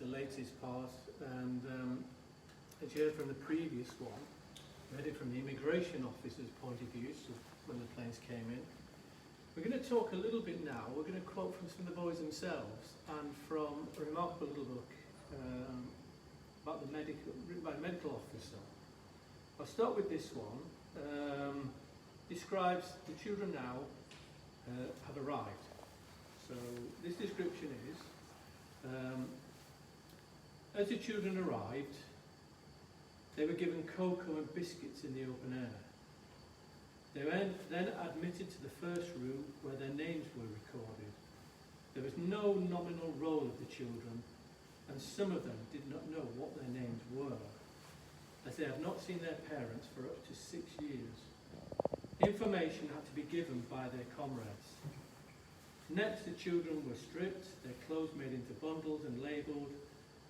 the latest part, and as you heard from the previous one, we heard it from the immigration officer's point of view, so when the planes came in. We're going to talk a little bit now, we're going to quote from some of the boys themselves, and from a remarkable little book about written by a medical officer. I'll start with this one. Describes the children now have arrived. So this description is, as the children arrived, they were given cocoa and biscuits in the open air. They were then admitted to the first room where their names were recorded. There was no nominal roll of the children, and some of them did not know what their names were, as they had not seen their parents for up to 6 years. Information had to be given by their comrades. Next, the children were stripped, their clothes made into bundles and labelled,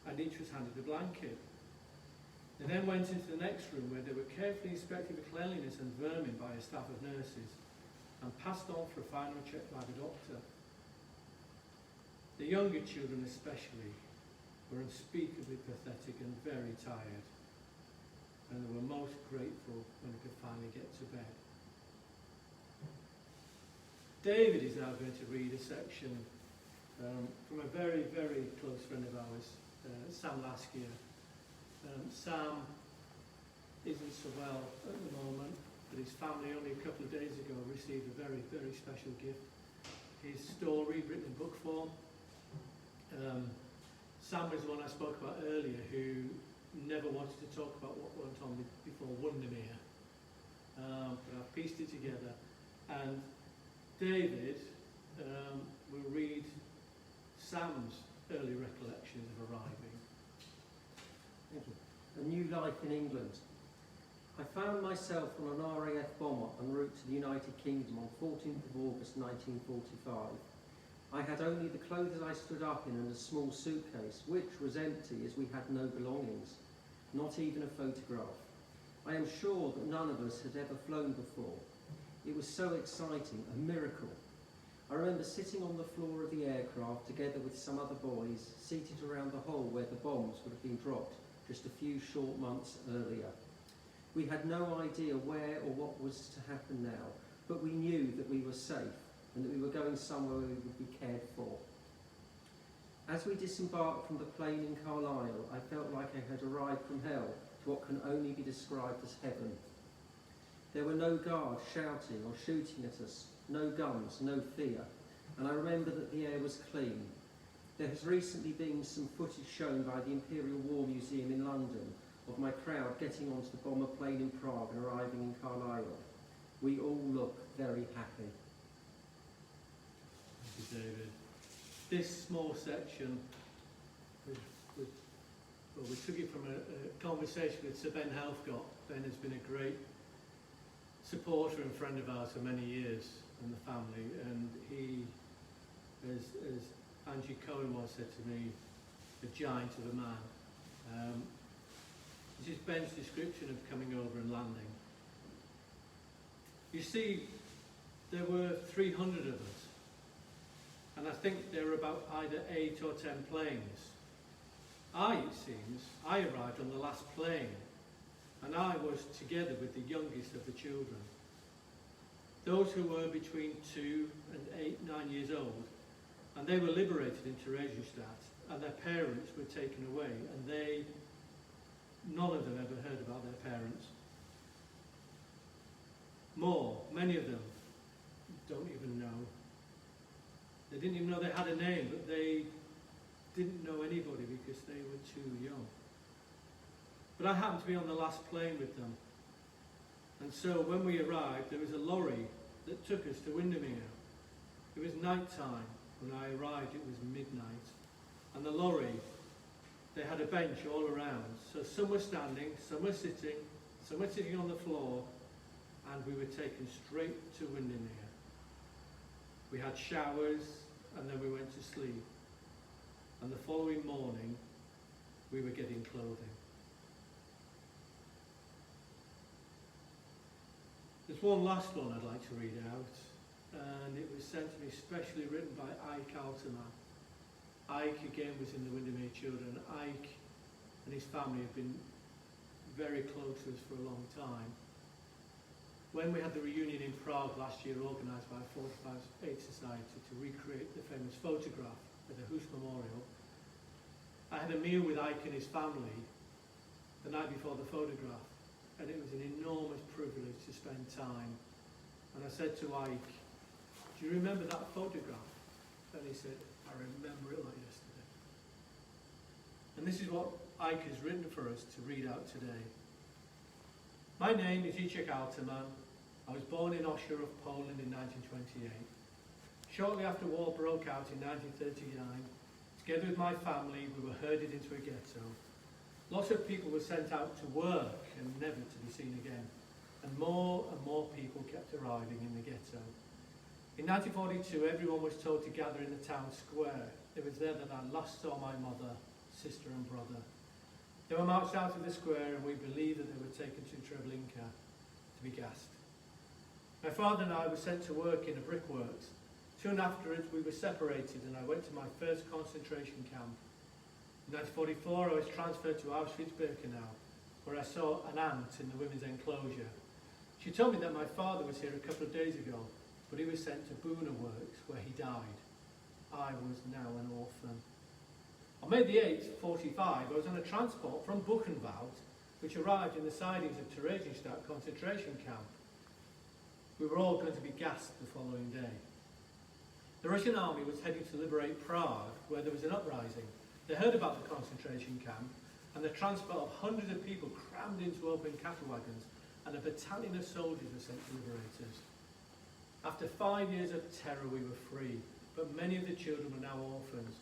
and each was handed a blanket. They then went into the next room where they were carefully inspected for cleanliness and vermin by a staff of nurses, and passed on for a final check by the doctor. The younger children especially were unspeakably pathetic and very tired, and they were most grateful when they could finally get to bed. David is now going to read a section from a very, very close friend of ours, Sam Laskia. Sam isn't so well at the moment, but his family only a couple of days ago received a very, very special gift. His story, written in book form. Sam was the one I spoke about earlier who never wanted to talk about what went on before Windermere. But I've pieced it together. And David will read Sam's early recollections of arriving. Thank you. A new life in England. I found myself on an RAF bomber en route to the United Kingdom on 14th of August 1945. I had only the clothes I stood up in and a small suitcase, which was empty as we had no belongings, not even a photograph. I am sure that none of us had ever flown before. It was so exciting, a miracle. I remember sitting on the floor of the aircraft together with some other boys, seated around the hole where the bombs would have been dropped just a few short months earlier. We had no idea where or what was to happen now, but we knew that we were safe and that we were going somewhere we would be cared for. As we disembarked from the plane in Carlisle, I felt like I had arrived from hell to what can only be described as heaven. There were no guards shouting or shooting at us, no guns, no fear, and I remember that the air was clean. There has recently been some footage shown by the Imperial War Museum in London of my crowd getting onto the bomber plane in Prague and arriving in Carlisle. We all look very happy. Thank you, David. This small section, we took it from a conversation with Sir Ben Helfgott. Ben has been a great supporter and friend of ours for many years in the family, and he, as Angie Cohen once said to me, a giant of a man. This is Ben's description of coming over and landing. You see, there were 300 of us, and I think there were about either 8 or 10 planes. It seems, I arrived on the last plane, and I was together with the youngest of the children. Those who were between 2 and 8, 9 years old, and they were liberated in Theresienstadt, and their parents were taken away, and none of them ever heard about their parents. Many of them don't even know. They didn't even know they had a name, but they didn't know anybody because they were too young. But I happened to be on the last plane with them. And so when we arrived, there was a lorry that took us to Windermere. It was night time. When I arrived, it was midnight. And the lorry, they had a bench all around. So some were standing, some were sitting on the floor, and we were taken straight to Windermere. We had showers, and then we went to sleep. And the following morning, we were getting clothing. There's one last one I'd like to read out, and it was sent to me specially written by Ike Alterman. Ike again was in the Windermere Children. Ike and his family have been very close to us for a long time. When we had the reunion in Prague last year, organised by 45 Society to recreate the famous photograph at the Hus Memorial, I had a meal with Ike and his family the night before the photograph, and it was an enormous privilege to spend time. And I said to Ike, "Do you remember that photograph?" And he said, "I remember it like yesterday." And this is what Ike has written for us to read out today. "My name is Ichek Alteman. I was born in Osher of Poland in 1928. Shortly after war broke out in 1939, together with my family, we were herded into a ghetto. Lots of people were sent out to work and never to be seen again. And more people kept arriving in the ghetto. In 1942, everyone was told to gather in the town square. It was there that I last saw my mother, sister and brother. They were marched out of the square, and we believe that they were taken to Treblinka to be gassed. My father and I were sent to work in a brickworks. Soon afterwards, we were separated, and I went to my first concentration camp. In 1944, I was transferred to Auschwitz-Birkenau, where I saw an aunt in the women's enclosure. She told me that my father was here a couple of days ago, but he was sent to Buna Works, where he died. I was now an orphan. On May the 8th, 1945, I was on a transport from Buchenwald, which arrived in the sidings of Theresienstadt concentration camp. We were all going to be gassed the following day. The Russian army was heading to liberate Prague, where there was an uprising. They heard about the concentration camp, and the transport of hundreds of people crammed into open cattle wagons, and a battalion of soldiers were sent to liberate us. After 5 years of terror, we were free, but many of the children were now orphans.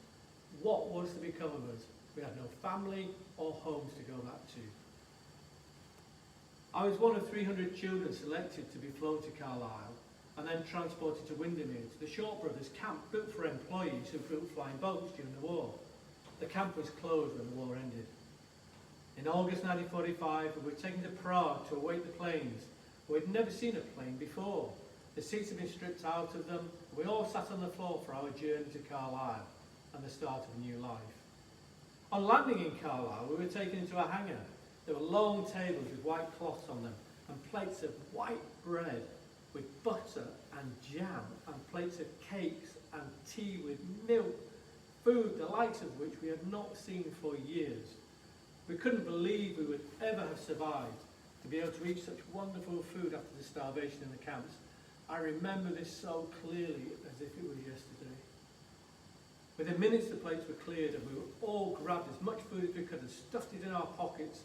What was to become of us? We had no family or homes to go back to. I was one of 300 children selected to be flown to Carlisle and then transported to Windermere, to the Short Brothers camp built for employees who built flying boats during the war. The camp was closed when the war ended. In August 1945, we were taken to Prague to await the planes. We'd never seen a plane before. The seats had been stripped out of them. We all sat on the floor for our journey to Carlisle and the start of a new life. On landing in Carlisle, we were taken into a hangar. There were long tables with white cloths on them and plates of white bread with butter and jam and plates of cakes and tea with milk, food the likes of which we had not seen for years. We couldn't believe we would ever have survived to be able to eat such wonderful food after the starvation in the camps. I remember this so clearly as if it was yesterday. Within minutes the plates were cleared and we were all grabbed as much food as we could and stuffed it in our pockets.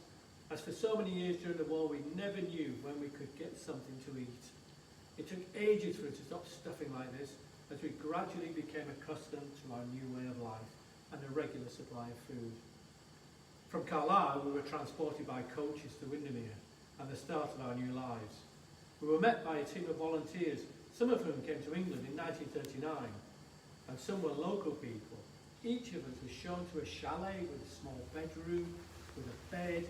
As for so many years during the war, we never knew when we could get something to eat. It took ages for us to stop stuffing like this as we gradually became accustomed to our new way of life and a regular supply of food. From Carlisle, we were transported by coaches to Windermere and the start of our new lives. We were met by a team of volunteers, some of whom came to England in 1939, and some were local people. Each of us was shown to a chalet with a small bedroom, with a bed,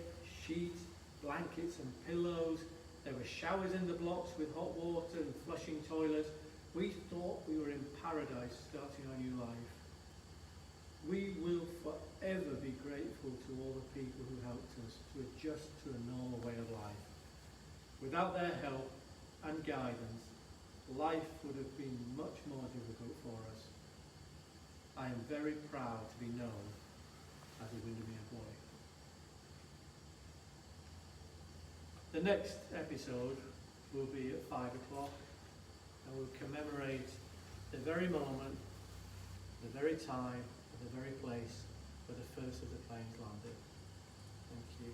sheets, blankets and pillows. There were showers in the blocks with hot water and flushing toilets. We thought we were in paradise starting our new life. We will forever be grateful to all the people who helped us to adjust to a normal way of life. Without their help and guidance, life would have been much more difficult for us. I am very proud to be known as a Windermere boy. The next episode will be at 5 o'clock and will commemorate the very moment, the very time, the very place where the first of the planes landed. Thank you.